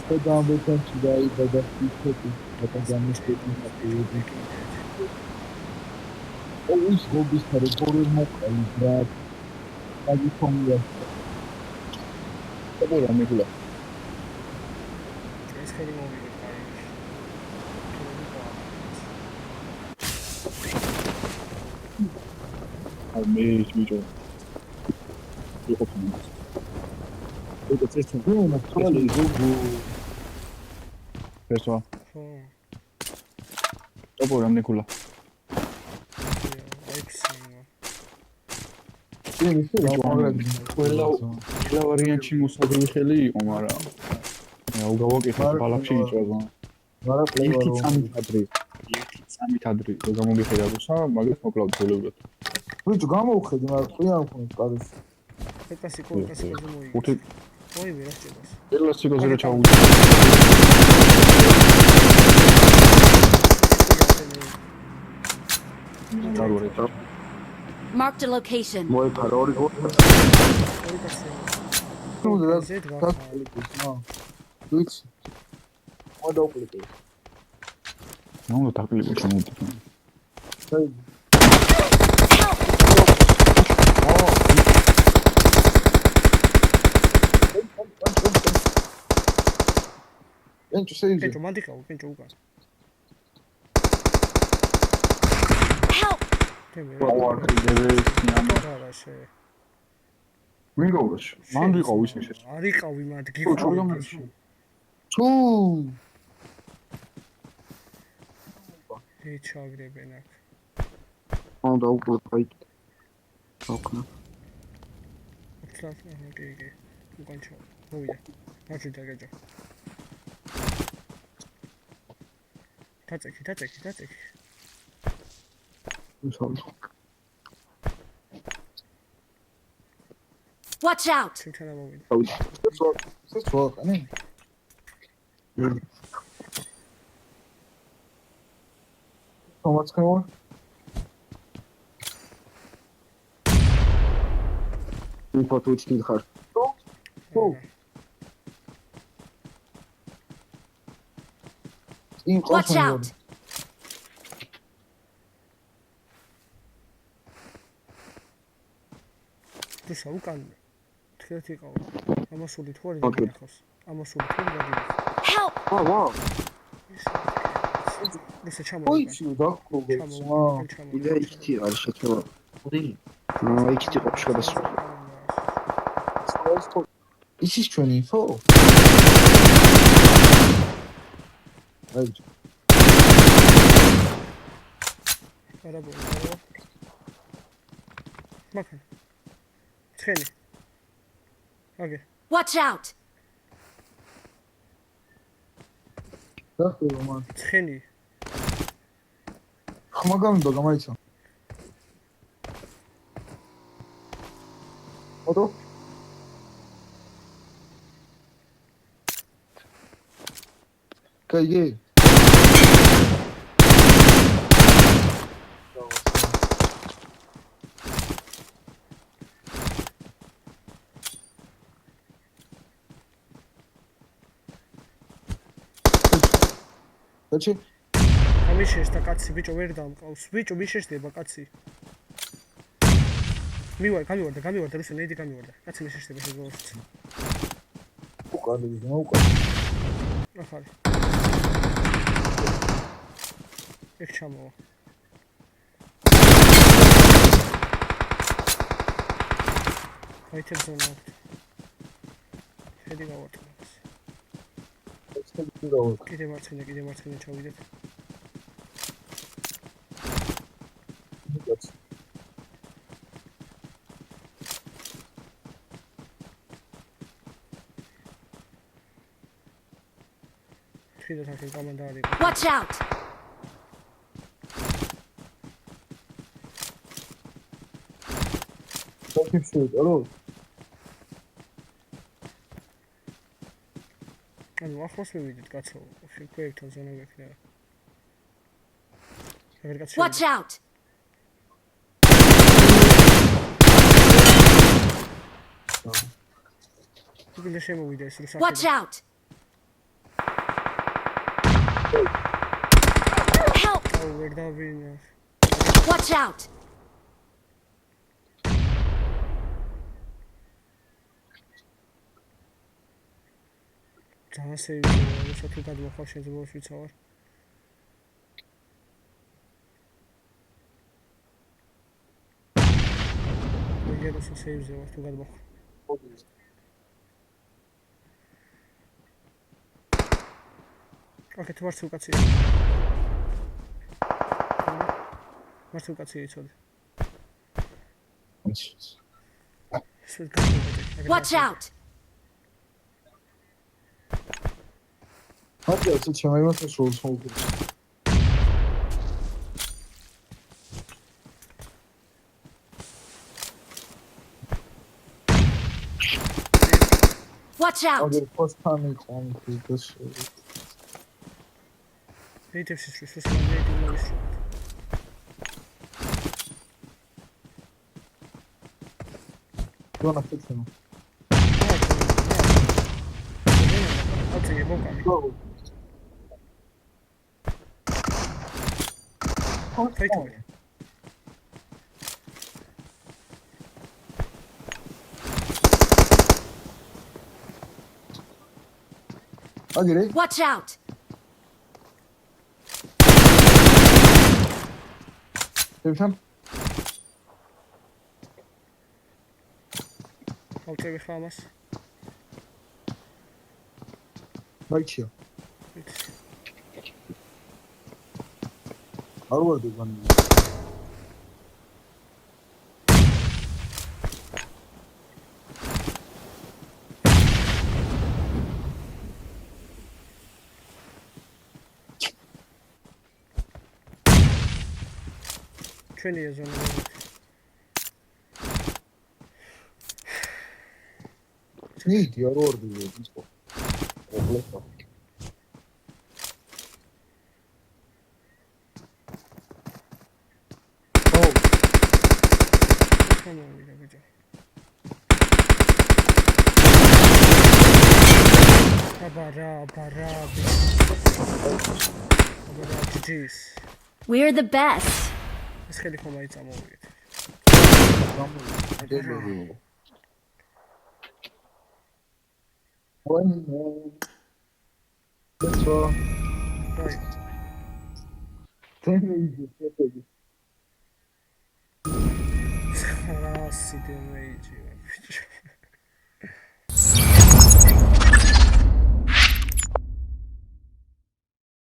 Pedambetan chidai bada tiketi bada gamisteti apedi always go bis territory mokali brat agi komia tabora mekula ეს ხელი მოვიგეთ კარგში. მე ის მიჭო იყო ფინანს ეს ეს გუნა თვალი გუგუ ესო ხო. tabora mekula ის რა ყველა ვარიანტში მოსაგრე ხელი იყო მაგრამ გავაკეთე ბალახში იწვება მაგრამ ერთი წამით ადრე რო გამოგიხედა რუსა მაგას მოკლავთ ბოლოურად ვიჭო გამოვხედი მაგრამ ყია მქონდა კარის კლასიკოზე მოიგე ой მე რა შეგვას კლასიკოზე რა ჩავუჭი Marked a location. მოიფარა ორი ორი კაცი ნუ და ვიც მოდაუკლიკე ნუ დაკლიკე შემოდი ენჩო შეიძლება ენჩო მანდიყავ ენჩო უკან ვინ გავუშვ? მან ვიყავ ისე შე. არ იყავი მათ გიყავი. თუ ე ჩაგრებენ აქ. აუ დაუკლე. ოკეი. ოკეი. უკან ჩა. მოვიდა. მაჩი დაგეჯა. დაწექი. Watch out! This work, I mean. So what's going on? We put which need her. Oh. Watch out! This უკან თქვენ იყავ. ამასული თუ არის დაგიხოს. ამასული თუ დაგიხოს. Help! Wow. ეს ჩამო. ой, შუ დაგხობეს. იდა იქი არ შექება. ხუდი. იქი იყო შეგასწრა. This is 24. Right. არაბო. მაქ. ცხელი. აგე. Watch out! დახტება მან. ცხელი. ხმა გამიბა გამაიცა. ოდო? კაიგე. Dachi? ამიშეს და კაცი ბიჭო ვერ დამყავს. ბიჭო მიშეშდება კაცი. გამივარდა რუსე ნეიდი გამივარდა. კაცი მიშეშდება შეგოვარდ. უკან ვიზნა უკან. ახალი. ეგ ჩამოვა. აიტემ ზონა. შედი გავარტყა. კიდე მარცხენა ჩავიდეთ. ხიდათ ახლა კომანდა არის. Watch out! Алло. ანუ ახლოს მივიდეთ კაცო, შეგვექთან ზონა გექნება. Watch out! Watch out! ვერ დავინა. Watch out! ძალიან სეივზეა, როცა თუ გადმოხარ შეიძლება ვიცავარ. მე როცა სეივზეა თუ გადმოხარ. ოკეი, თუ ვარ სულკაცი. მართლა კაცი იცოდი. Watch out! მარტო ეს შემაიმას სულ სულ. Watch out! აგერ პოსტანი კონფი და რეიტებს ის ის რეიტი მოგის. დონა ფიქრობ. ოკეი, მოკამი. ფაიტოვი. აგერე Watch out! თემთან ავწევი ხამას. მაიჩია არ ვარ დიგანი ჩვენია ზონა. ნიდი არ ვარ დიგანი ის ხო ოპლესა ხომოვიდა ბიჭო. აბარა. ჯის. We're the best. ეს ხელი ხომ აი წამოვიდეთ. გამოდები One That's all. აი, Thank you. რა სიდემეიჯი.